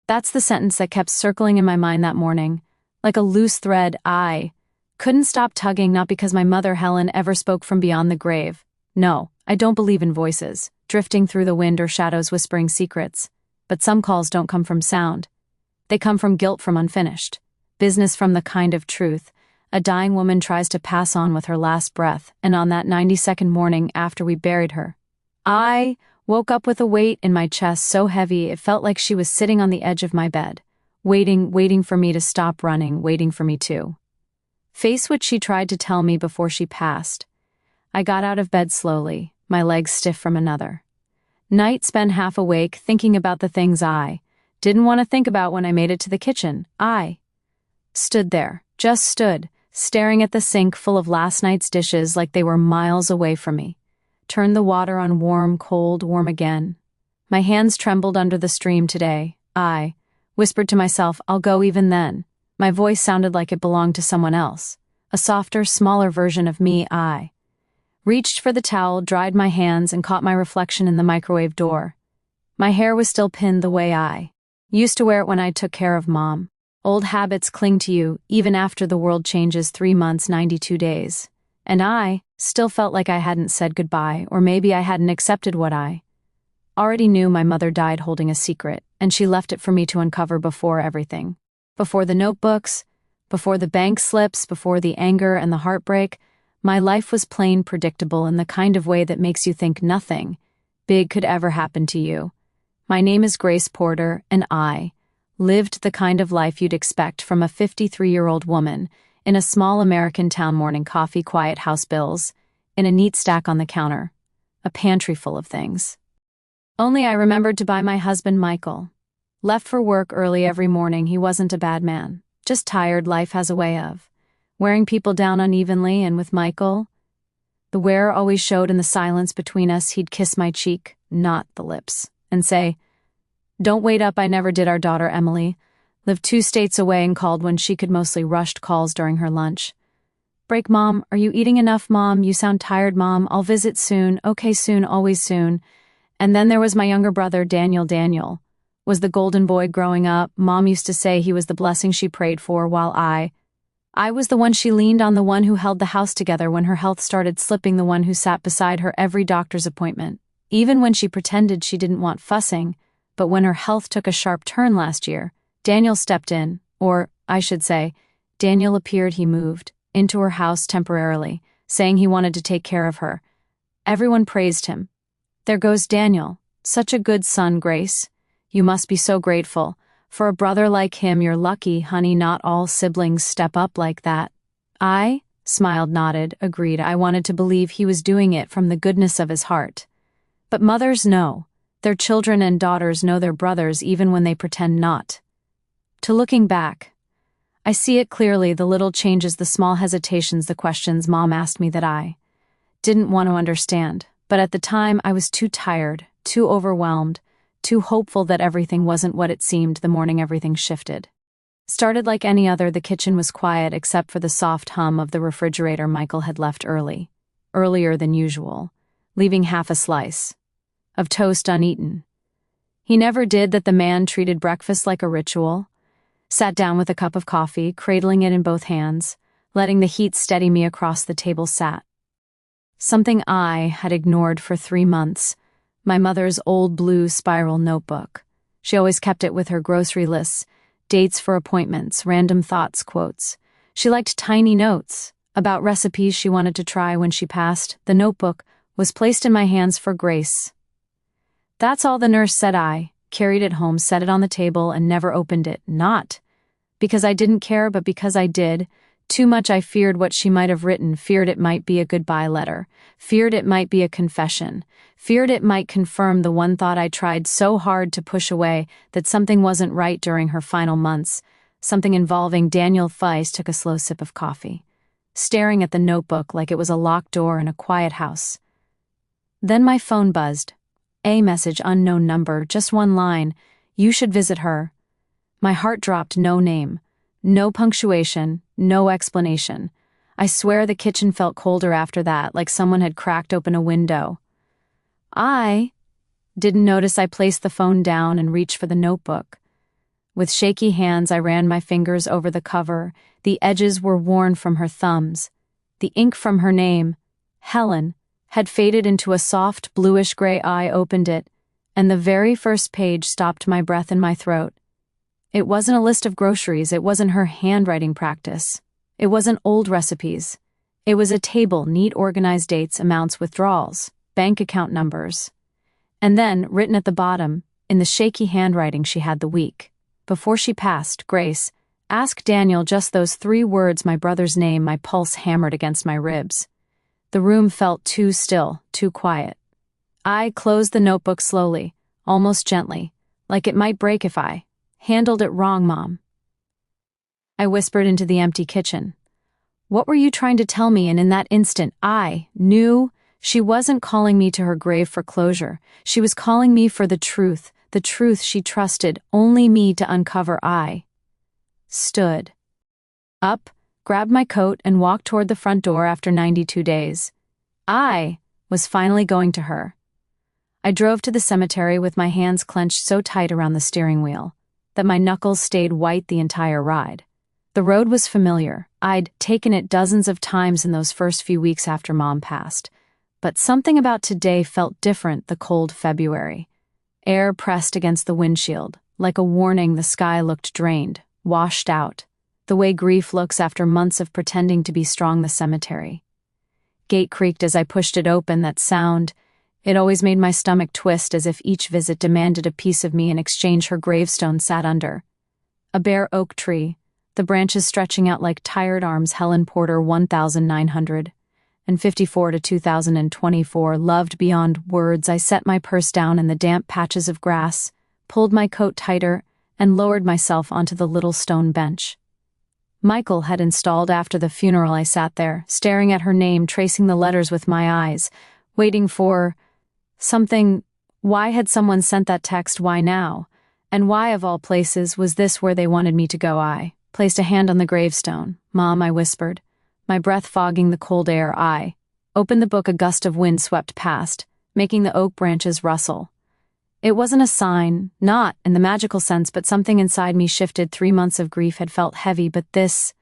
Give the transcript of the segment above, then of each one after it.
That's the sentence that kept circling in my mind that morning. Like a loose thread, I couldn't stop tugging, not because my mother Helen ever spoke from beyond the grave. No, I don't believe in voices, drifting through the wind or shadows whispering secrets. But some calls don't come from sound. They come from guilt, from unfinished business, from the kind of truth a dying woman tries to pass on with her last breath. And on that 92nd morning after we buried her, I woke up with a weight in my chest so heavy it felt like she was sitting on the edge of my bed, waiting for me to stop running, waiting for me to face what she tried to tell me before she passed. I got out of bed slowly, my legs stiff from another night spent half awake, thinking about the things I didn't want to think about. When I made it to the kitchen, I stood there, just stood, staring at the sink full of last night's dishes like they were miles away from me. Turned the water on warm, cold, warm again. My hands trembled under the stream today. I whispered to myself, I'll go even then. My voice sounded like it belonged to someone else, a softer, smaller version of me. I reached for the towel, dried my hands, and caught my reflection in the microwave door. My hair was still pinned the way I used to wear it when I took care of Mom. Old habits cling to you, even after the world changes. 3 months, 92 days. And I still felt like I hadn't said goodbye, or maybe I hadn't accepted what I already knew. My mother died holding a secret, and she left it for me to uncover before everything. Before the notebooks, before the bank slips, before the anger and the heartbreak. My life was plain, predictable, in the kind of way that makes you think nothing big could ever happen to you. My name is Grace Porter, and I lived the kind of life you'd expect from a 53-year-old woman in a small American town. Morning coffee, quiet house bills, in a neat stack on the counter, a pantry full of things. Only I remembered to buy my husband Michael. Left for work early every morning. He wasn't a bad man, just tired. Life has a way of wearing people down unevenly, and with Michael, the wear always showed in the silence between us. He'd kiss my cheek, not the lips, and say, "Don't wait up." I never did. Our daughter Emily lived 2 states away and called when she could, mostly rushed calls during her lunch. Break. Mom, are you eating enough? Mom, you sound tired. Mom, I'll visit soon. Okay, soon, always soon. And then there was my younger brother, Daniel. Daniel was the golden boy growing up. Mom used to say he was the blessing she prayed for, while I was the one she leaned on, the one who held the house together when her health started slipping, the one who sat beside her every doctor's appointment, even when she pretended she didn't want fussing. But when her health took a sharp turn last year, Daniel stepped in, or I should say, Daniel appeared. He moved into her house temporarily, saying he wanted to take care of her. Everyone praised him. There goes Daniel, such a good son. Grace, you must be so grateful. For a brother like him, you're lucky, honey. Not all siblings step up like that. I smiled, nodded, agreed. I wanted to believe he was doing it from the goodness of his heart. But mothers know their children, and daughters know their brothers even when they pretend not to. Looking back, I see it clearly, the little changes, the small hesitations, the questions Mom asked me that I didn't want to understand. But at the time, I was too tired, too overwhelmed, too hopeful that everything wasn't what it seemed. The morning everything shifted. Started like any other. The kitchen was quiet except for the soft hum of the refrigerator. Michael had left earlier than usual, leaving half a slice of toast uneaten. He never did that. The man treated breakfast like a ritual, sat down with a cup of coffee, cradling it in both hands, letting the heat steady me across the table. Sat something I had ignored for 3 months. My mother's old blue spiral notebook. She always kept it with her grocery lists, dates for appointments, random thoughts, quotes. She liked tiny notes about recipes she wanted to try when she passed. The notebook was placed in my hands for Grace. That's all, the nurse said. I carried it home, set it on the table, and never opened it. Not because I didn't care, but because I did. Too much. I feared what she might have written, feared it might be a goodbye letter, feared it might be a confession, feared it might confirm the one thought I tried so hard to push away, that something wasn't right during her final months, something involving Daniel. Feist took a slow sip of coffee, staring at the notebook like it was a locked door in a quiet house. Then my phone buzzed. A message, unknown number, just one line. You should visit her. My heart dropped. No name, no punctuation, no explanation. I swear the kitchen felt colder after that, like someone had cracked open a window. I didn't notice I placed the phone down and reached for the notebook. With shaky hands, I ran my fingers over the cover. The edges were worn from her thumbs. The ink from her name, Helen, had faded into a soft bluish-gray. I opened it, and the very first page stopped my breath in my throat. It wasn't a list of groceries, it wasn't her handwriting practice. It wasn't old recipes. It was a table, neat organized dates, amounts, withdrawals, bank account numbers. And then, written at the bottom, in the shaky handwriting she had the week before she passed, Grace, ask Daniel just those 3 words, my brother's name. My pulse hammered against my ribs. The room felt too still, too quiet. I closed the notebook slowly, almost gently, like it might break if I handled it wrong, Mom. I whispered into the empty kitchen. What were you trying to tell me? And in that instant, I knew she wasn't calling me to her grave for closure. She was calling me for the truth she trusted only me to uncover. I stood up, grabbed my coat, and walked toward the front door. After 92 days, I was finally going to her. I drove to the cemetery with my hands clenched so tight around the steering wheel that my knuckles stayed white the entire ride. The road was familiar. I'd taken it dozens of times in those first few weeks after Mom passed. But something about today felt different. The cold February air pressed against the windshield. Like a warning, the sky looked drained, washed out, the way grief looks after months of pretending to be strong. The cemetery gate creaked as I pushed it open. That sound, it always made my stomach twist, as if each visit demanded a piece of me in exchange. Her gravestone sat under a bare oak tree, the branches stretching out like tired arms. Helen Porter, 1954 to 2024, loved beyond words. I set my purse down in the damp patches of grass, pulled my coat tighter, and lowered myself onto the little stone bench Michael had installed after the funeral. I sat there, staring at her name, tracing the letters with my eyes, waiting for something. Why had someone sent that text? Why now? And why, of all places, was this where they wanted me to go? I placed a hand on the gravestone. Mom, I whispered, my breath fogging the cold air. I opened the book. A gust of wind swept past, making the oak branches rustle. It wasn't a sign, not in the magical sense, but something inside me shifted. 3 months of grief had felt heavy, but this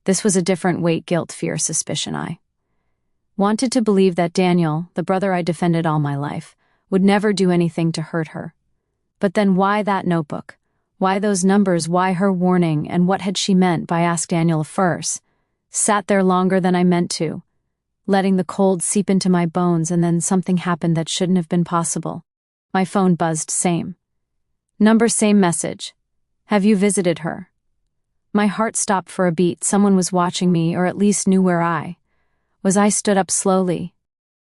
was a different weight. Guilt, fear, suspicion. I wanted to believe that Daniel, the brother I defended all my life, would never do anything to hurt her. But then why that notebook? Why those numbers? Why her warning? And what had she meant by ask Daniel first? Sat there longer than I meant to, letting the cold seep into my bones, and then something happened that shouldn't have been possible. My phone buzzed. Same number, same message. Have you visited her? My heart stopped for a beat. Someone was watching me, or at least knew where I was. I stood up slowly,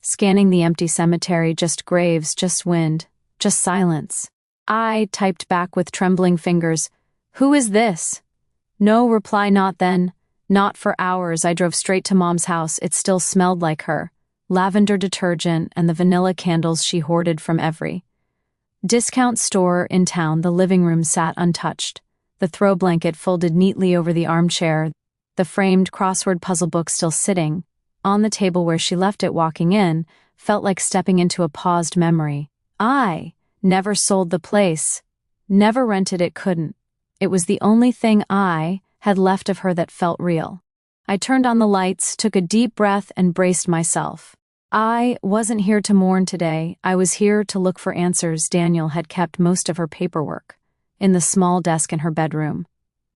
scanning the empty cemetery. Just graves, just wind, just silence. I typed back with trembling fingers, "Who is this?" No reply. Not then, not for hours. I drove straight to Mom's house. It still smelled like her, lavender detergent and the vanilla candles she hoarded from every discount store in town. The living room sat untouched, the throw blanket folded neatly over the armchair, the framed crossword puzzle book still sitting on the table where she left it. Walking in felt like stepping into a paused memory. I never sold the place, never rented it, couldn't. It was the only thing I had left of her that felt real. I turned on the lights, took a deep breath, and braced myself. I wasn't here to mourn today. I was here to look for answers. Daniel had kept most of her paperwork in the small desk in her bedroom.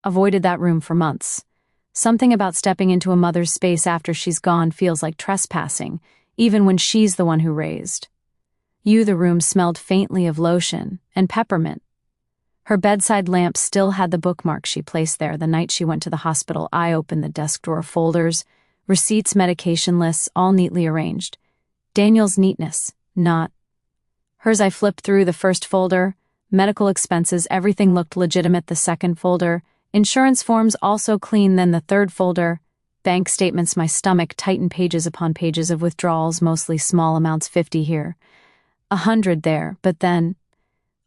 Avoided that room for months. Something about stepping into a mother's space after she's gone feels like trespassing, even when she's the one who raised you. The room smelled faintly of lotion and peppermint. Her bedside lamp still had the bookmark she placed there the night she went to the hospital. I opened the desk drawer. Folders, receipts, medication lists, all neatly arranged. Daniel's neatness, not hers. I flipped through the first folder, medical expenses, everything looked legitimate. The second folder, insurance forms, also clean. Then the third folder, bank statements. My stomach tightened. Pages upon pages of withdrawals, mostly small amounts, 50 here, 100 there, but then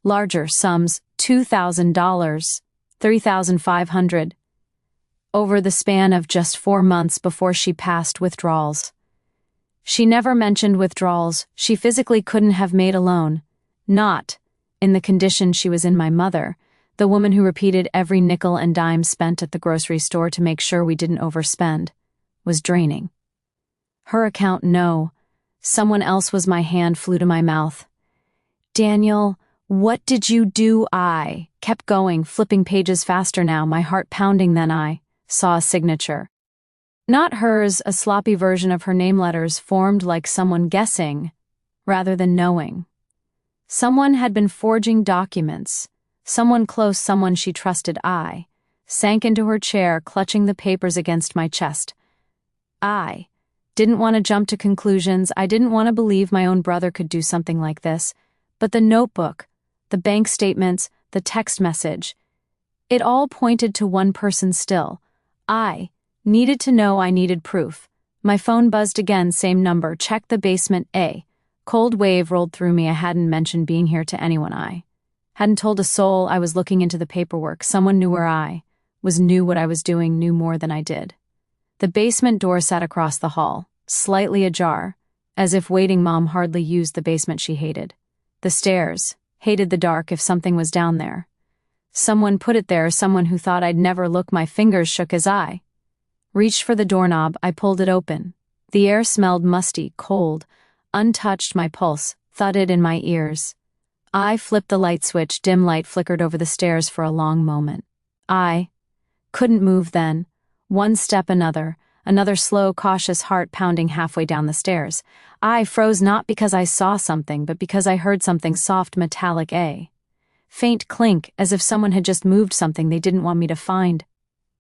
larger sums, $2,000, $3,500. Over the span of just 4 months before she passed. Withdrawals. She never mentioned withdrawals. She physically couldn't have made a loan. Not in the condition she was in. My mother, The woman who repeated every nickel and dime spent at the grocery store to make sure we didn't overspend, was draining. Her account, no. Someone else was. My hand flew to my mouth. Daniel, what did you do? I kept going, flipping pages faster now, my heart pounding. Then I saw a signature. Not hers, a sloppy version of her name letters formed like someone guessing rather than knowing. Someone had been forging documents. Someone close, someone she trusted. I sank into her chair, clutching the papers against my chest. I didn't want to jump to conclusions. I didn't want to believe my own brother could do something like this. But the notebook, the bank statements, the text message, it all pointed to one person still. I needed to know. I needed proof. My phone buzzed again, same number. Check the basement. A cold wave rolled through me. I hadn't mentioned being here to anyone. I hadn't told a soul. I was looking into the paperwork. Someone knew where I was, knew what I was doing, knew more than I did. The basement door sat across the hall, slightly ajar, as if waiting. Mom hardly used the basement. She hated the stairs, hated the dark. If something was down there, someone put it there, someone who thought I'd never look. My fingers shook as I reached for the doorknob. I pulled it open. The air smelled musty, cold, untouched. My pulse thudded in my ears. I flipped the light switch. Dim light flickered over the stairs for a long moment. I couldn't move then. One step, another slow, cautious heart pounding halfway down the stairs. I froze, not because I saw something, but because I heard something soft, metallic, a faint clink, as if someone had just moved something they didn't want me to find.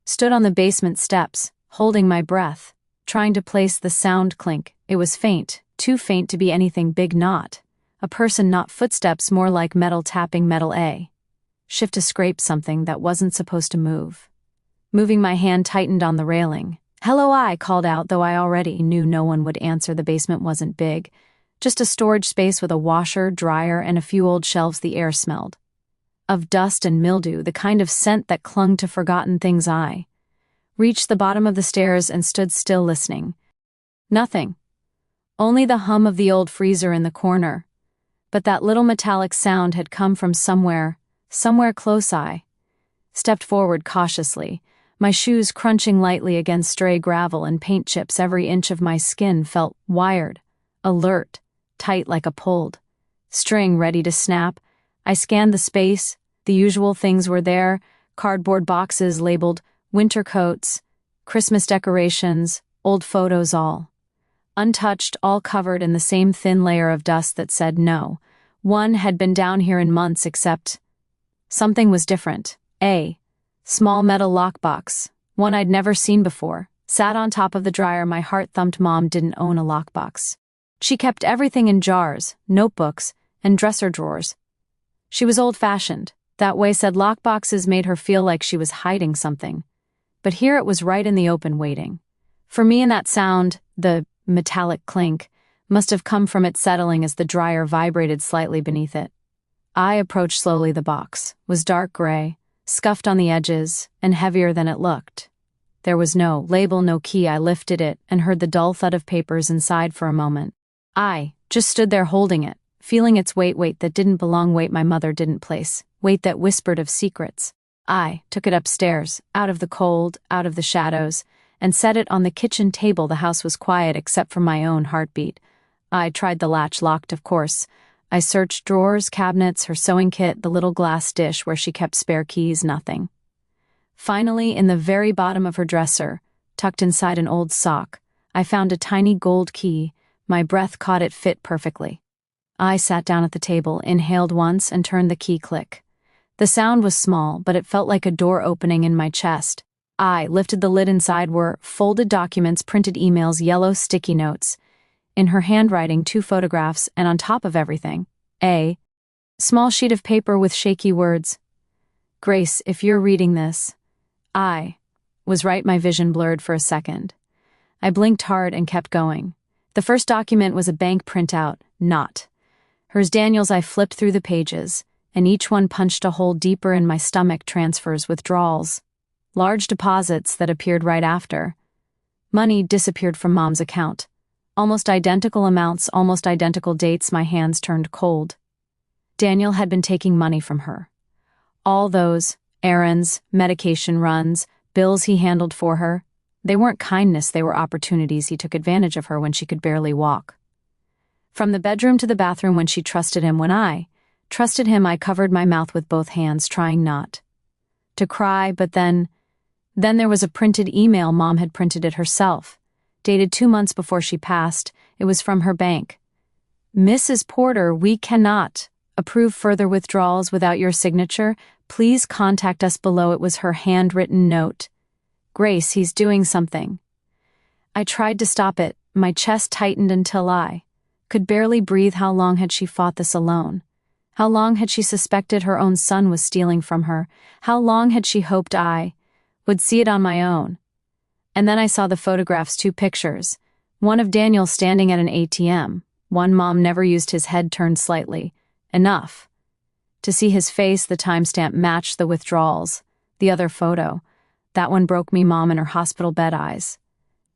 Stood on the basement steps, holding my breath, trying to place the sound. Clink. It was faint, too faint to be anything big. Not a person, not footsteps, more like metal tapping metal. A shift to scrape something that wasn't supposed to move. Moving, my hand tightened on the railing. Hello, I called out, though I already knew no one would answer. The basement wasn't big, just a storage space with a washer, dryer, and a few old shelves. The air smelled of dust and mildew, the kind of scent that clung to forgotten things. I reached the bottom of the stairs and stood still, listening. Nothing. Only the hum of the old freezer in the corner. But that little metallic sound had come from somewhere close. I stepped forward cautiously, my shoes crunching lightly against stray gravel and paint chips. Every inch of my skin felt wired, alert, tight like a pulled string ready to snap. I scanned the space. The usual things were there: cardboard boxes labeled winter coats, Christmas decorations, old photos, all untouched, all covered in the same thin layer of dust that said no one had been down here in months. Except something was different. A small metal lockbox, one I'd never seen before, sat on top of the dryer. My heart thumped. Mom didn't own a lockbox. She kept everything in jars, notebooks, and dresser drawers. She was old-fashioned. That way, said lockboxes made her feel like she was hiding something. But here it was right in the open, waiting for me. And that sound, the metallic clink, must have come from it settling as the dryer vibrated slightly beneath it. I approached slowly. The box was dark gray, scuffed on the edges, and heavier than it looked. There was no label, no key. I lifted it and heard the dull thud of papers inside. For a moment, I just stood there holding it, feeling its weight that didn't belong, weight my mother didn't place, weight that whispered of secrets. I took it upstairs, out of the cold, out of the shadows, and set it on the kitchen table. The house was quiet except for my own heartbeat. I tried the latch, locked, of course. I searched drawers, cabinets, her sewing kit, the little glass dish where she kept spare keys. Nothing. Finally, in the very bottom of her dresser, tucked inside an old sock, I found a tiny gold key. My breath caught it, fit perfectly. I sat down at the table, inhaled once, and turned the key. Click. The sound was small, but it felt like a door opening in my chest. I lifted the lid. Inside were folded documents, printed emails, yellow sticky notes. In her handwriting, 2 photographs, and on top of everything, a small sheet of paper with shaky words. Grace, if you're reading this, I was right. My vision blurred for a second. I blinked hard and kept going. The first document was a bank printout, not hers, Daniel's. I flipped through the pages, and each one punched a hole deeper in my stomach. Transfers, withdrawals, large deposits that appeared right after. Money disappeared from Mom's account. Almost identical amounts, almost identical dates. My hands turned cold. Daniel had been taking money from her. All those errands, medication runs, bills he handled for her, they weren't kindness, they were opportunities. He took advantage of her when she could barely walk. From the bedroom to the bathroom when she trusted him, when I trusted him, I covered my mouth with both hands, trying not to cry, but then there was a printed email. Mom had printed it herself, dated 2 months before she passed. It was from her bank. "Mrs. Porter, we cannot approve further withdrawals without your signature. Please contact us below." It was her handwritten note. "Grace, he's doing something." I tried to stop it. My chest tightened until I could barely breathe. How long had she fought this alone? How long had she suspected her own son was stealing from her? How long had she hoped I would see it on my own? And then I saw the photographs, 2 pictures. One of Daniel standing at an ATM. One, Mom never used his head turned slightly enough to see his face. The timestamp matched the withdrawals. The other photo, that one broke me. Mom in her hospital bed, eyes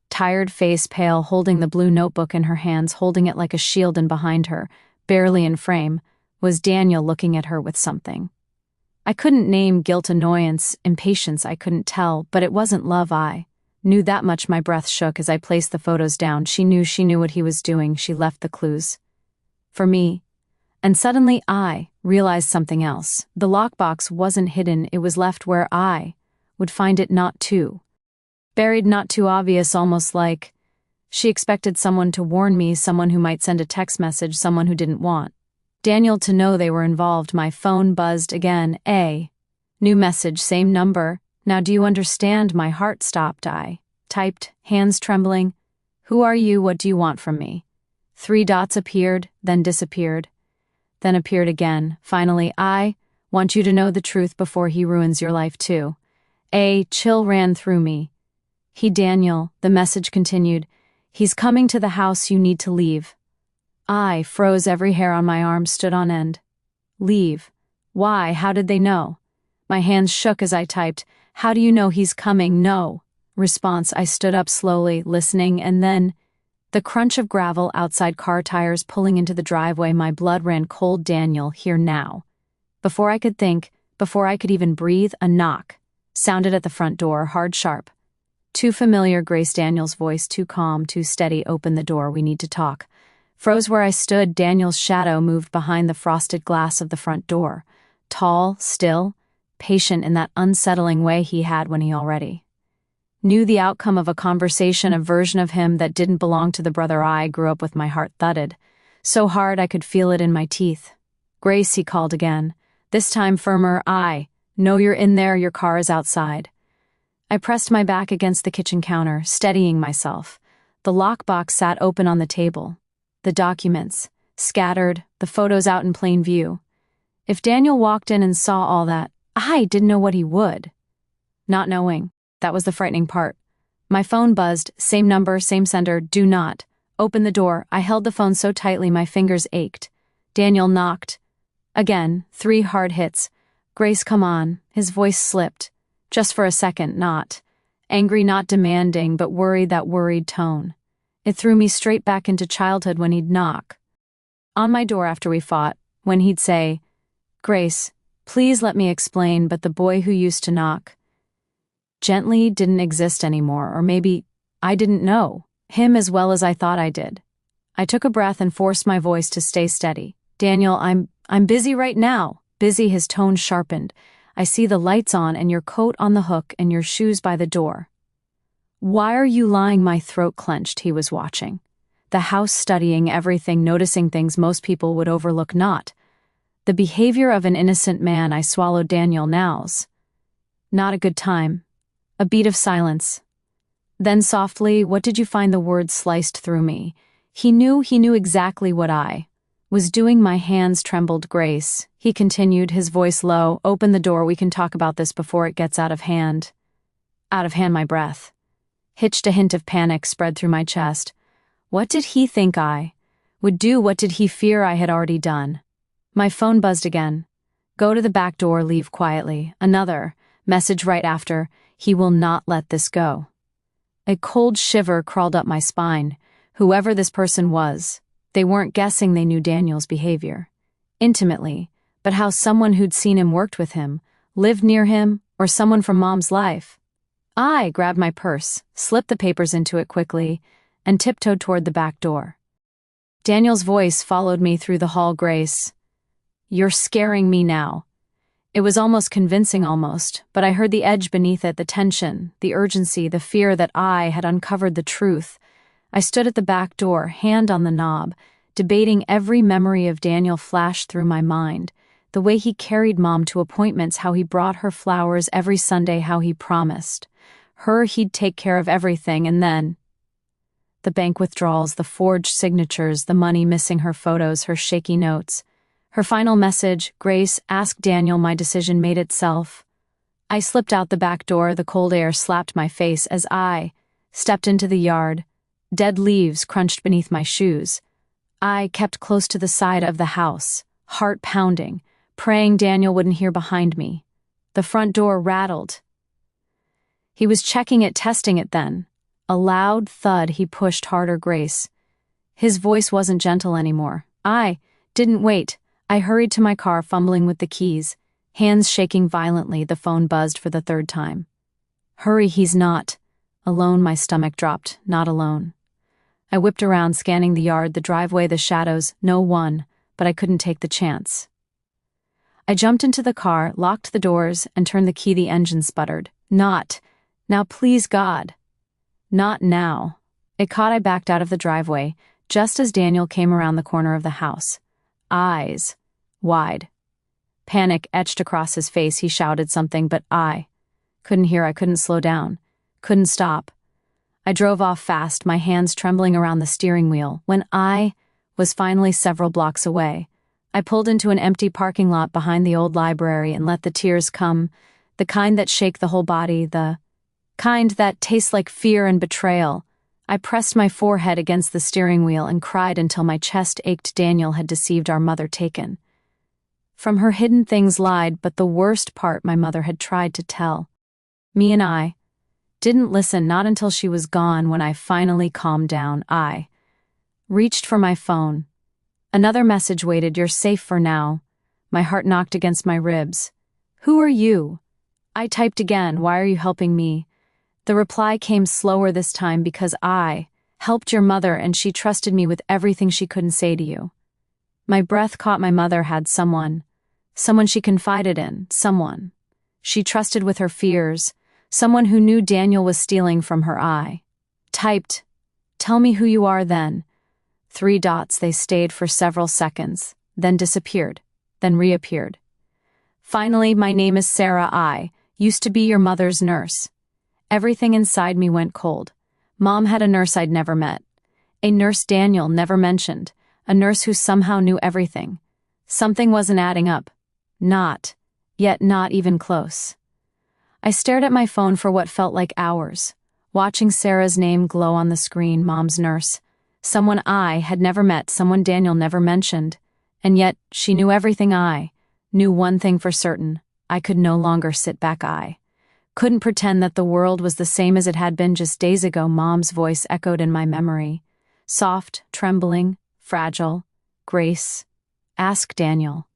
tired, face pale, holding the blue notebook in her hands, holding it like a shield, and behind her, barely in frame, was Daniel looking at her with something. I couldn't name: guilt, annoyance, impatience. I couldn't tell, but it wasn't love. I knew that much. My breath shook as I placed the photos down. She knew what he was doing. She left the clues for me. And suddenly I realized something else. The lockbox wasn't hidden. It was left where I would find it, not too buried, not too obvious, almost like she expected someone to warn me, someone who might send a text message, someone who didn't want Daniel to know they were involved. My phone buzzed again. A new message, same number. "Now do you understand?" My heart stopped. I typed, hands trembling. "Who are you? What do you want from me?" 3 dots appeared, then disappeared, then appeared again. Finally, "I want you to know the truth before he ruins your life too." A chill ran through me. Daniel, the message continued. "He's coming to the house. You need to leave." I froze. Every hair on my arm stood on end. Leave? Why? How did they know? My hands shook as I typed, "How do you know he's coming?" No response. I stood up slowly, listening, and then the crunch of gravel outside, car tires pulling into the driveway. My blood ran cold. Daniel, here now. Before I could think, before I could even breathe, a knock sounded at the front door, hard, sharp. Too familiar. Grace, Daniel's voice, too calm, too steady. "Open the door, we need to talk." Froze where I stood. Daniel's shadow moved behind the frosted glass of the front door. Tall, still, patient in that unsettling way he had when he already knew the outcome of a conversation, a version of him that didn't belong to the brother I grew up with. My heart thudded so hard I could feel it in my teeth. "Grace," he called again, this time firmer. "I know you're in there. Your car is outside." I pressed my back against the kitchen counter, steadying myself. The lockbox sat open on the table. The documents scattered, the photos out in plain view. If Daniel walked in and saw all that, I didn't know what he would. Not knowing, that was the frightening part. My phone buzzed, same number, same sender. "Do not open the door." I held the phone so tightly my fingers ached. Daniel knocked. Again, 3 hard hits. "Grace, come on." His voice slipped. Just for a second, not angry, not demanding, but worried, that worried tone. It threw me straight back into childhood, when he'd knock on my door after we fought, when he'd say, "Grace, please let me explain," but the boy who used to knock gently didn't exist anymore, or maybe I didn't know him as well as I thought I did. I took a breath and forced my voice to stay steady. "Daniel, I'm busy right now." Busy, his tone sharpened. "I see the lights on and your coat on the hook and your shoes by the door. Why are you lying?" My throat clenched. He was watching the house, studying everything, noticing things most people would overlook, not the behavior of an innocent man. I swallowed. "Daniel, now's not a good time." A beat of silence. Then softly, "What did you find?" The words sliced through me. He knew exactly what I was doing. My hands trembled. "Grace," he continued, his voice low, "open the door. We can talk about this before it gets out of hand." Out of hand. My breath hitched. A hint of panic spread through my chest. What did he think I would do? What did he fear I had already done? My phone buzzed again. "Go to the back door, leave quietly." Another message right after, "He will not let this go." A cold shiver crawled up my spine. Whoever this person was, they weren't guessing. They knew Daniel's behavior intimately, but how someone who'd seen him, worked with him, lived near him, or someone from Mom's life. I grabbed my purse, slipped the papers into it quickly, and tiptoed toward the back door. Daniel's voice followed me through the hall. "Grace, you're scaring me now." It was almost convincing but I heard the edge beneath it, the tension, the urgency, the fear that I had uncovered the truth. I stood at the back door, hand on the knob, debating every memory of Daniel flashed through my mind. The way he carried Mom to appointments, how he brought her flowers every Sunday, how he promised her he'd take care of everything, and then the bank withdrawals, the forged signatures, the money missing, her photos, her shaky notes. Her final message, "Grace, ask Daniel." My decision made itself. I slipped out the back door, the cold air slapped my face as I stepped into the yard. Dead leaves crunched beneath my shoes. I kept close to the side of the house, heart pounding, praying Daniel wouldn't hear behind me. The front door rattled. He was checking it, testing it then. A loud thud, he pushed harder. "Grace." His voice wasn't gentle anymore. I didn't wait. I hurried to my car, fumbling with the keys, hands shaking violently. The phone buzzed for the third time. "Hurry, he's not." Alone, my stomach dropped. Not alone. I whipped around, scanning the yard, the driveway, the shadows. No one, but I couldn't take the chance. I jumped into the car, locked the doors, and turned the key. The engine sputtered. "Not now, please, God. Not now." It caught. I backed out of the driveway, just as Daniel came around the corner of the house. Eyes wide. Panic etched across his face. He shouted something, but I couldn't hear. I couldn't slow down. Couldn't stop. I drove off fast, my hands trembling around the steering wheel. When I was finally several blocks away, I pulled into an empty parking lot behind the old library and let the tears come, the kind that shake the whole body, the kind that tastes like fear and betrayal. I pressed my forehead against the steering wheel and cried until my chest ached. Daniel had deceived our mother, taken from her, hidden things, lied, but the worst part, my mother had tried to tell me, and I didn't listen, not until she was gone. When I finally calmed down, I reached for my phone. Another message waited. "You're safe for now." My heart knocked against my ribs. "Who are you?" I typed again. "Why are you helping me?" The reply came slower this time. "Because I helped your mother and she trusted me with everything she couldn't say to you." My breath caught. My mother had someone she confided in, someone she trusted with her fears, someone who knew Daniel was stealing from her. I typed, "Tell me who you are then." 3 dots. They stayed for several seconds, then disappeared, then reappeared. Finally, "My name is Sarah. I used to be your mother's nurse." Everything inside me went cold. Mom had a nurse I'd never met. A nurse Daniel never mentioned. A nurse who somehow knew everything. Something wasn't adding up. Not even close. I stared at my phone for what felt like hours, watching Sarah's name glow on the screen. Mom's nurse. Someone I had never met, someone Daniel never mentioned. And yet, she knew everything. I knew one thing for certain. I could no longer sit back. I couldn't pretend that the world was the same as it had been just days ago. Mom's voice echoed in my memory. Soft, trembling, fragile. "Grace, ask Daniel."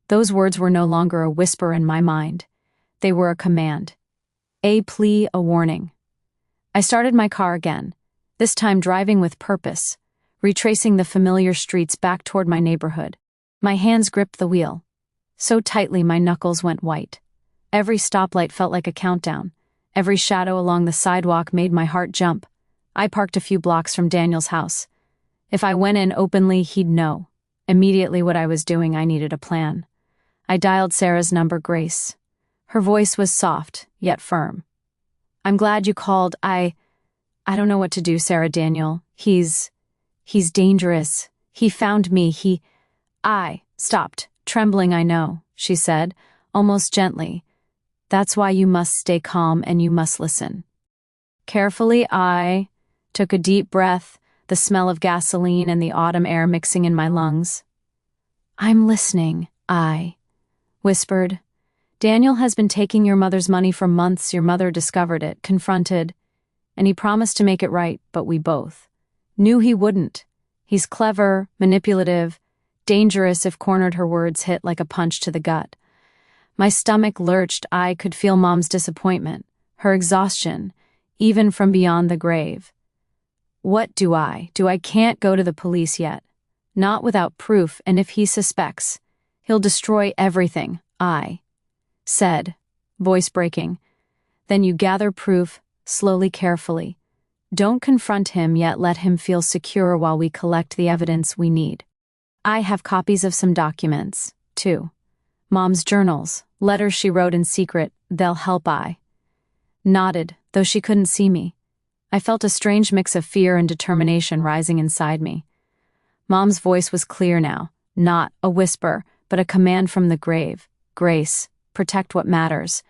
Those words were no longer a whisper in my mind. They were a command. A plea, a warning. I started my car again, this time driving with purpose, retracing the familiar streets back toward my neighborhood. My hands gripped the wheel so tightly my knuckles went white. Every stoplight felt like a countdown. Every shadow along the sidewalk made my heart jump. I parked a few blocks from Daniel's house. If I went in openly, he'd know immediately what I was doing. I needed a plan. I dialed Sarah's number. "Grace." Her voice was soft, yet firm. "I'm glad you called. I don't know what to do, Sarah. Daniel, he's dangerous. He found me. I stopped, trembling. "I know," she said, almost gently. "That's why you must stay calm and you must listen." Carefully, I took a deep breath, the smell of gasoline and the autumn air mixing in my lungs. "I'm listening," I whispered. "Daniel has been taking your mother's money for months. Your mother discovered it, confronted, and he promised to make it right, but we both knew he wouldn't. He's clever, manipulative, dangerous." If cornered, her words hit like a punch to the gut. My stomach lurched. I could feel Mom's disappointment, her exhaustion, even from beyond the grave. What do I do? I can't go to the police yet. Not without proof, and if he suspects, he'll destroy everything, I said, voice breaking. Then you gather proof, slowly, carefully. Don't confront him yet, let him feel secure while we collect the evidence we need. I have copies of some documents, too. Mom's journals, letters she wrote in secret, they'll help. I nodded, though she couldn't see me. I felt a strange mix of fear and determination rising inside me. Mom's voice was clear now, not a whisper, but a command from the grave. Grace, protect what matters.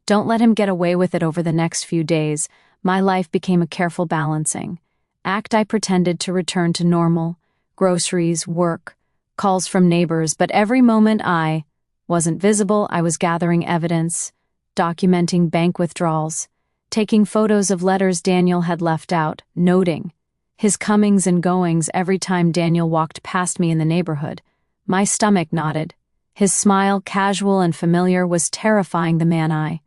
Don't let him get away with it. Over the next few days, my life became a careful balancing act. I pretended to return to normal, groceries, work, calls from neighbors, but every moment I wasn't visible, I was gathering evidence, documenting bank withdrawals, taking photos of letters Daniel had left out, noting his comings and goings every time Daniel walked past me in the neighborhood. My stomach knotted. His smile, casual and familiar, was terrifying. The man I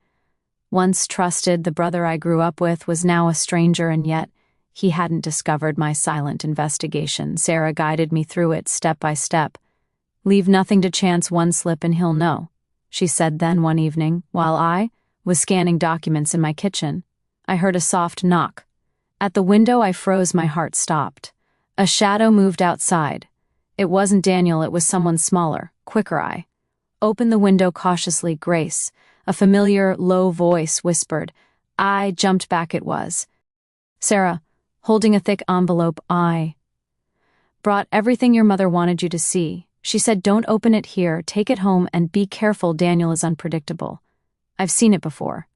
once trusted, the brother I grew up with, was now a stranger, and yet he hadn't discovered my silent investigation. Sarah guided me through it step by step. Leave nothing to chance, one slip and he'll know, she said. Then one evening, while I was scanning documents in my kitchen, I heard a soft knock. At the window I froze, my heart stopped. A shadow moved outside. It wasn't Daniel, it was someone smaller, quicker. I opened the window cautiously. Grace, a familiar, low voice whispered. I jumped back. It was Sarah, holding a thick envelope. I brought everything your mother wanted you to see. She said, don't open it here, take it home and be careful. Daniel is unpredictable. I've seen it before.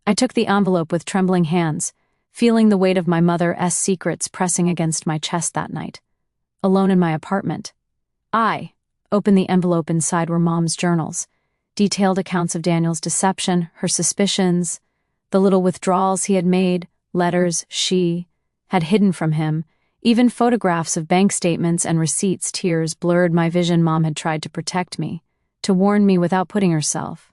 I took the envelope with trembling hands, feeling the weight of my mother's secrets pressing against my chest. That night, alone in my apartment, I opened the envelope. Inside were Mom's journals, detailed accounts of Daniel's deception, her suspicions, the little withdrawals he had made, letters she had hidden from him, even photographs of bank statements and receipts. Tears blurred my vision. Mom had tried to protect me, to warn me without putting herself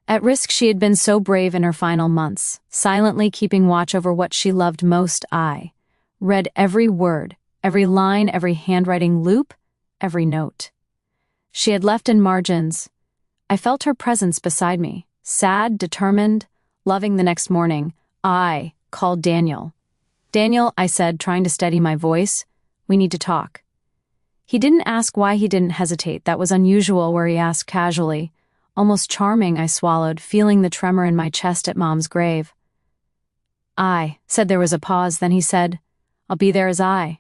at risk. She had been so brave in her final months, silently keeping watch over what she loved most. I read every word, every line, every handwriting loop, every note she had left in margins. I felt her presence beside me, sad, determined, loving. The next morning, I called Daniel. Daniel, I said, trying to steady my voice, we need to talk. He didn't ask why. He didn't hesitate. That was unusual, where he asked casually, almost charming. I swallowed, feeling the tremor in my chest. At Mom's grave, I said. There was a pause, then he said, I'll be there. As I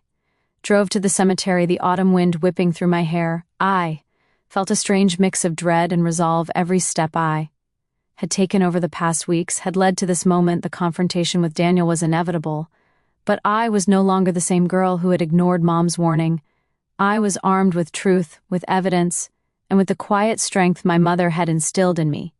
drove to the cemetery, the autumn wind whipping through my hair, I felt a strange mix of dread and resolve. Every step I had taken over the past weeks had led to this moment. The confrontation with Daniel was inevitable, but I was no longer the same girl who had ignored Mom's warning. I was armed with truth, with evidence, and with the quiet strength my mother had instilled in me.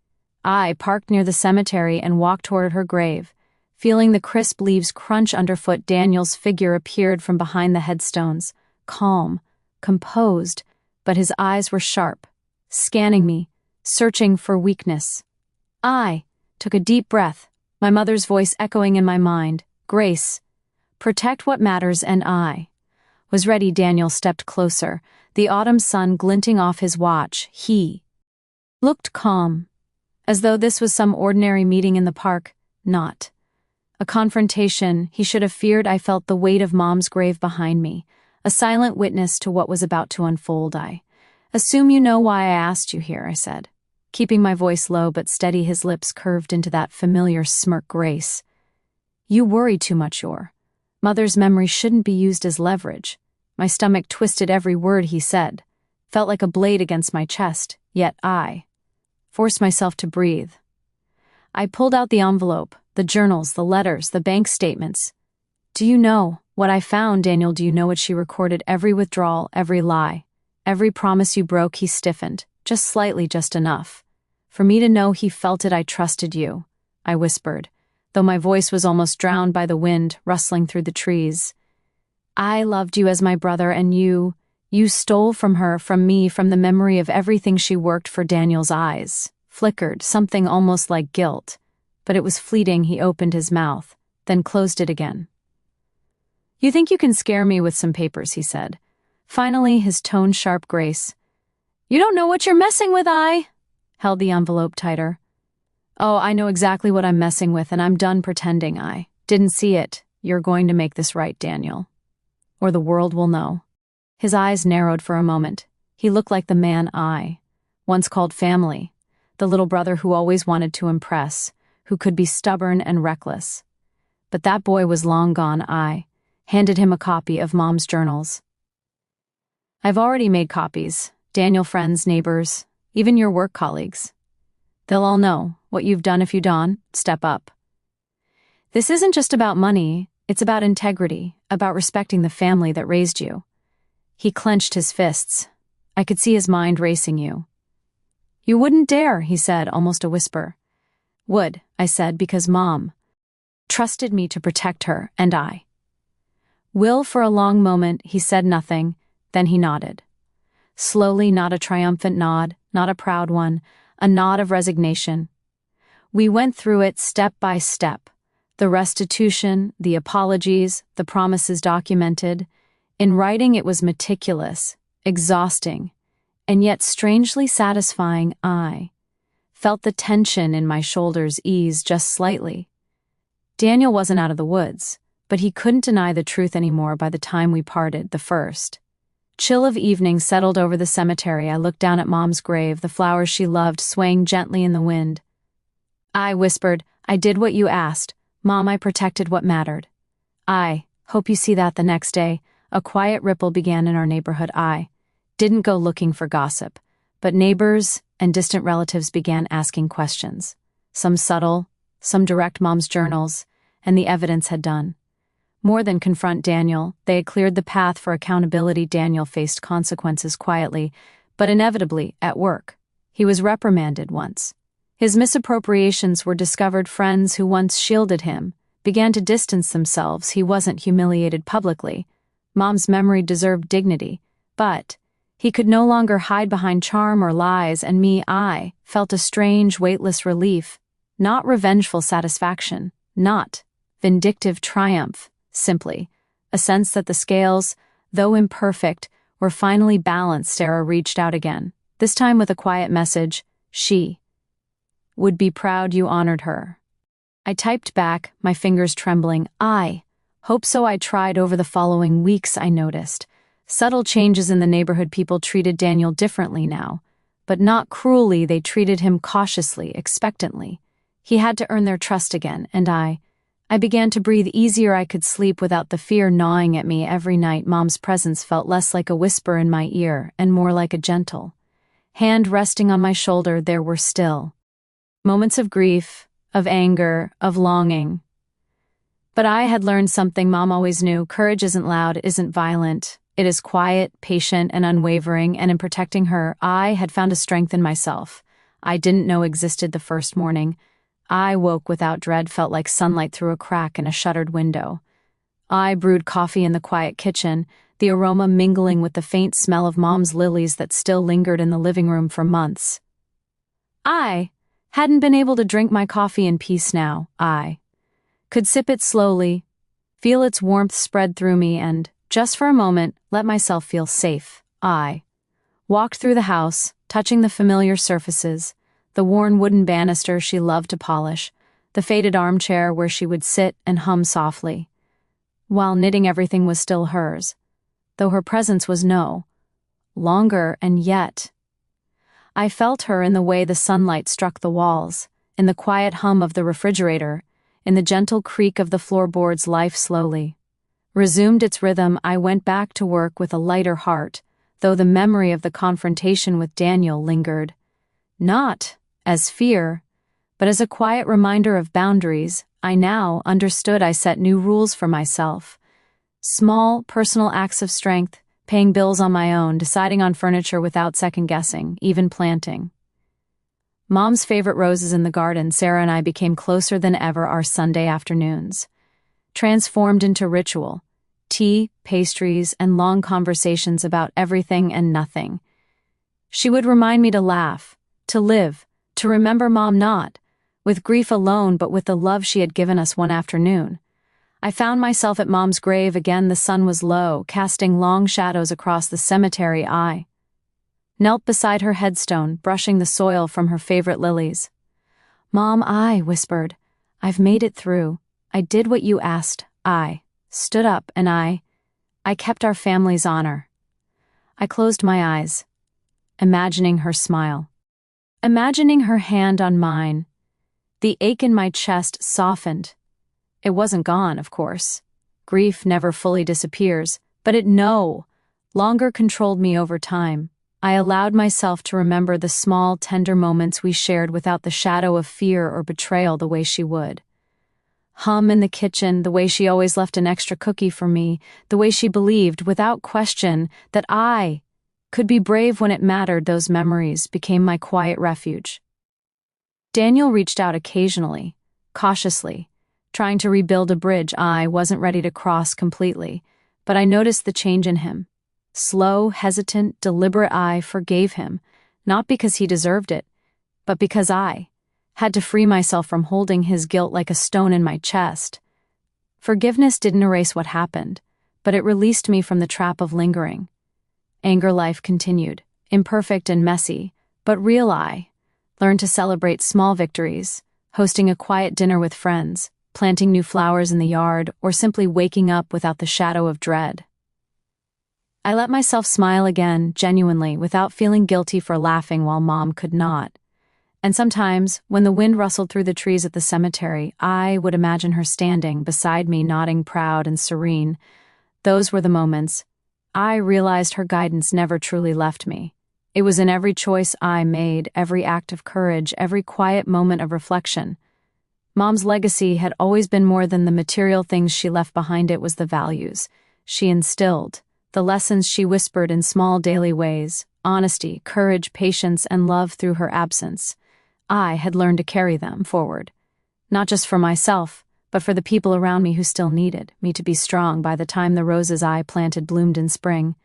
I parked near the cemetery and walked toward her grave, feeling the crisp leaves crunch underfoot. Daniel's figure appeared from behind the headstones, calm, composed, but his eyes were sharp, scanning me, searching for weakness. I took a deep breath, my mother's voice echoing in my mind. Grace, protect what matters. And I was ready. Daniel stepped closer, the autumn sun glinting off his watch. He looked calm, as though this was some ordinary meeting in the park, not a confrontation he should have feared. I felt the weight of Mom's grave behind me, a silent witness to what was about to unfold. I assume you know why I asked you here, I said, keeping my voice low but steady. His lips curved into that familiar smirk. Grace, you worry too much. Your mother's memory shouldn't be used as leverage. My stomach twisted. Every word he said felt like a blade against my chest, yet I forced myself to breathe. I pulled out the envelope, the journals, the letters, the bank statements. Do you know what I found, Daniel? Do you know what she recorded? Every withdrawal, every lie, every promise you broke. He stiffened, just slightly, just enough for me to know he felt it. I trusted you, I whispered, though my voice was almost drowned by the wind rustling through the trees. I loved you as my brother, and you You stole from her, from me, from the memory of everything she worked for. Daniel's eyes flickered, something almost like guilt, but it was fleeting. He opened his mouth, then closed it again. You think you can scare me with some papers, he said. Finally, his tone sharp grace. You don't know what you're messing with. I held the envelope tighter. Oh, I know exactly what I'm messing with, and I'm done pretending I didn't see it. You're going to make this right, Daniel, or the world will know. His eyes narrowed for a moment. He looked like the man I once called family, the little brother who always wanted to impress, who could be stubborn and reckless. But that boy was long gone. I handed him a copy of Mom's journals. I've already made copies. Daniel, friends, neighbors, even your work colleagues. They'll all know what you've done. If you don't, step up. This isn't just about money, it's about integrity, about respecting the family that raised you. He clenched his fists. I could see his mind racing. You wouldn't dare, he said, almost a whisper. Would, I said, because Mom trusted me to protect her, and I will. For a long moment, he said nothing, then he nodded. Slowly, not a triumphant nod, not a proud one, a nod of resignation. We went through it step by step. The restitution, the apologies, the promises documented. In writing, it was meticulous, exhausting, and yet strangely satisfying. I felt the tension in my shoulders ease just slightly. Daniel wasn't out of the woods, but he couldn't deny the truth anymore by the time we parted. The first chill of evening settled over the cemetery. I looked down at Mom's grave, the flowers she loved swaying gently in the wind. I whispered, I did what you asked, Mom. I protected what mattered. I hope you see that. The next day, a quiet ripple began in our neighborhood. I didn't go looking for gossip, but neighbors and distant relatives began asking questions. Some subtle, some direct. Mom's journals and the evidence had done more than confront Daniel. They had cleared the path for accountability. Daniel faced consequences quietly, but inevitably at work. He was reprimanded once. His misappropriations were discovered. Friends who once shielded him began to distance themselves. He wasn't humiliated publicly. Mom's memory deserved dignity, but he could no longer hide behind charm or lies. And me, I felt a strange, weightless relief, not revengeful satisfaction, not vindictive triumph. Simply a sense that the scales, though imperfect, were finally balanced. Sarah reached out again, this time with a quiet message. She would be proud you honored her. I typed back, my fingers trembling. I hope so. I tried. Over the following weeks, I noticed subtle changes in the neighborhood. People treated Daniel differently now, but not cruelly. They treated him cautiously, expectantly. He had to earn their trust again, and I began to breathe easier. I could sleep without the fear gnawing at me every night. Mom's presence felt less like a whisper in my ear and more like a gentle hand resting on my shoulder. There were still moments of grief, of anger, of longing. But I had learned something Mom always knew. Courage isn't loud, it isn't violent. It is quiet, patient, and unwavering. And in protecting her, I had found a strength in myself I didn't know existed. The first morning I woke without dread, felt like sunlight through a crack in a shuttered window. I brewed coffee in the quiet kitchen, the aroma mingling with the faint smell of Mom's lilies that still lingered in the living room for months. I hadn't been able to drink my coffee in peace now. I could sip it slowly, feel its warmth spread through me, and, just for a moment, let myself feel safe. I walked through the house, touching the familiar surfaces, the worn wooden banister she loved to polish, the faded armchair where she would sit and hum softly. While knitting, everything was still hers, though her presence was no longer. And yet I felt her in the way the sunlight struck the walls, in the quiet hum of the refrigerator, in the gentle creak of the floorboards. Life slowly resumed its rhythm. I went back to work with a lighter heart, though the memory of the confrontation with Daniel lingered. Not as fear, but as a quiet reminder of boundaries. I now understood. I set new rules for myself. Small, personal acts of strength, paying bills on my own, deciding on furniture without second-guessing, even planting Mom's favorite roses in the garden. Sarah and I became closer than ever. Our Sunday afternoons transformed into ritual, tea, pastries, and long conversations about everything and nothing. She would remind me to laugh, to live, to remember Mom not with grief alone but with the love she had given us one afternoon. I found myself at Mom's grave again. The sun was low, casting long shadows across the cemetery. I knelt beside her headstone, brushing the soil from her favorite lilies. "Mom," I whispered, "I've made it through. I did what you asked." I stood up and I kept our family's honor. I closed my eyes, imagining her smile, imagining her hand on mine. The ache in my chest softened. It wasn't gone, of course. Grief never fully disappears, but it no longer controlled me over time. I allowed myself to remember the small, tender moments we shared without the shadow of fear or betrayal the way she would. Hum in the kitchen, the way she always left an extra cookie for me, the way she believed, without question, that I could be brave when it mattered. Those memories became my quiet refuge. Daniel reached out occasionally, cautiously, trying to rebuild a bridge I wasn't ready to cross completely, but I noticed the change in him. Slow, hesitant, deliberate. I forgave him, not because he deserved it, but because I had to free myself from holding his guilt like a stone in my chest. Forgiveness didn't erase what happened, but it released me from the trap of lingering. Anger life continued, imperfect and messy, but real. I learned to celebrate small victories, hosting a quiet dinner with friends, planting new flowers in the yard, or simply waking up without the shadow of dread. I let myself smile again, genuinely, without feeling guilty for laughing while Mom could not. And sometimes, when the wind rustled through the trees at the cemetery, I would imagine her standing beside me, nodding, proud and serene. Those were the moments I realized her guidance never truly left me. It was in every choice I made, every act of courage, every quiet moment of reflection. Mom's legacy had always been more than the material things she left behind. It was the values she instilled, the lessons she whispered in small daily ways, honesty, courage, patience, and love. Through her absence, I had learned to carry them forward, not just for myself, but for the people around me who still needed me to be strong. By the time the roses I planted bloomed in spring,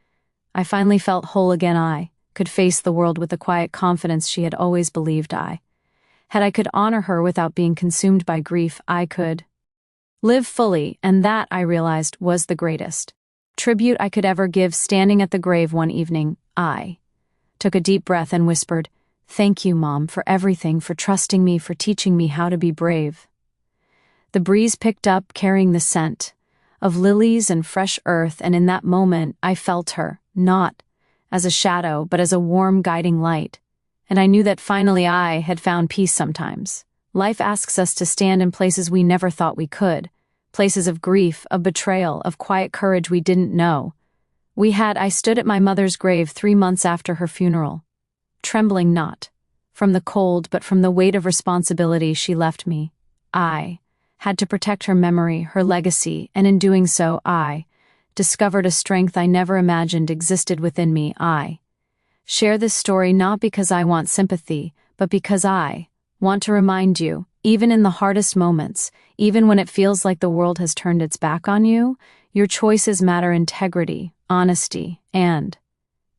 I finally felt whole again. I could face the world with the quiet confidence she had always believed I had. I could honor her without being consumed by grief. I could live fully, and that, I realized, was the greatest tribute I could ever give. Standing at the grave one evening, I took a deep breath and whispered, "Thank you, Mom, for everything, for trusting me, for teaching me how to be brave." The breeze picked up, carrying the scent of lilies and fresh earth, and in that moment I felt her, not as a shadow, but as a warm, guiding light. And I knew that finally I had found peace. Sometimes life asks us to stand in places we never thought we could, places of grief, of betrayal, of quiet courage we didn't know we had. I stood at my mother's grave 3 months after her funeral, trembling not from the cold but from the weight of responsibility she left me. I had to protect her memory, her legacy, and in doing so I discovered a strength I never imagined existed within me. I share this story not because I want sympathy, but because I want to remind you, even in the hardest moments, even when it feels like the world has turned its back on you, your choices matter. Integrity, honesty, and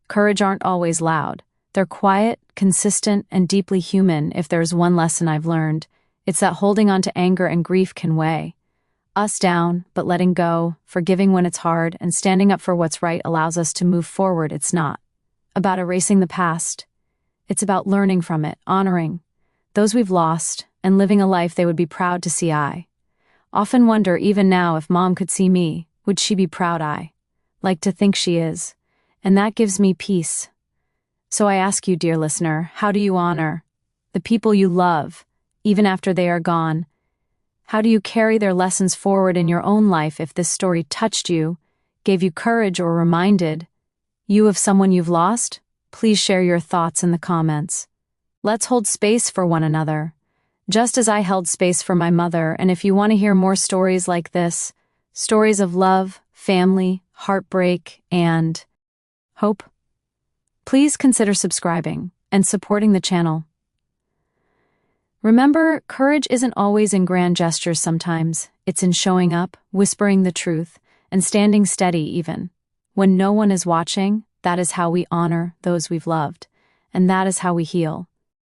courage aren't always loud. They're quiet, consistent, and deeply human. If there's one lesson I've learned, it's that holding on to anger and grief can weigh us down, but letting go, forgiving when it's hard, and standing up for what's right allows us to move forward. It's not about erasing the past. It's about learning from it, honoring those we've lost, and living a life they would be proud to see. I often wonder, even now, if Mom could see me, would she be proud? I like to think she is, and that gives me peace. So I ask you, dear listener, how do you honor the people you love, even after they are gone? How do you carry their lessons forward in your own life? If this story touched you, gave you courage, or reminded you of someone you've lost, please share your thoughts in the comments. Let's hold space for one another, just as I held space for my mother. And if you want to hear more stories like this, stories of love, family, heartbreak, and hope, please consider subscribing and supporting the channel. Remember, courage isn't always in grand gestures. Sometimes it's in showing up, whispering the truth, and standing steady even. When no one is watching, that is how we honor those we've loved, and that is how we heal.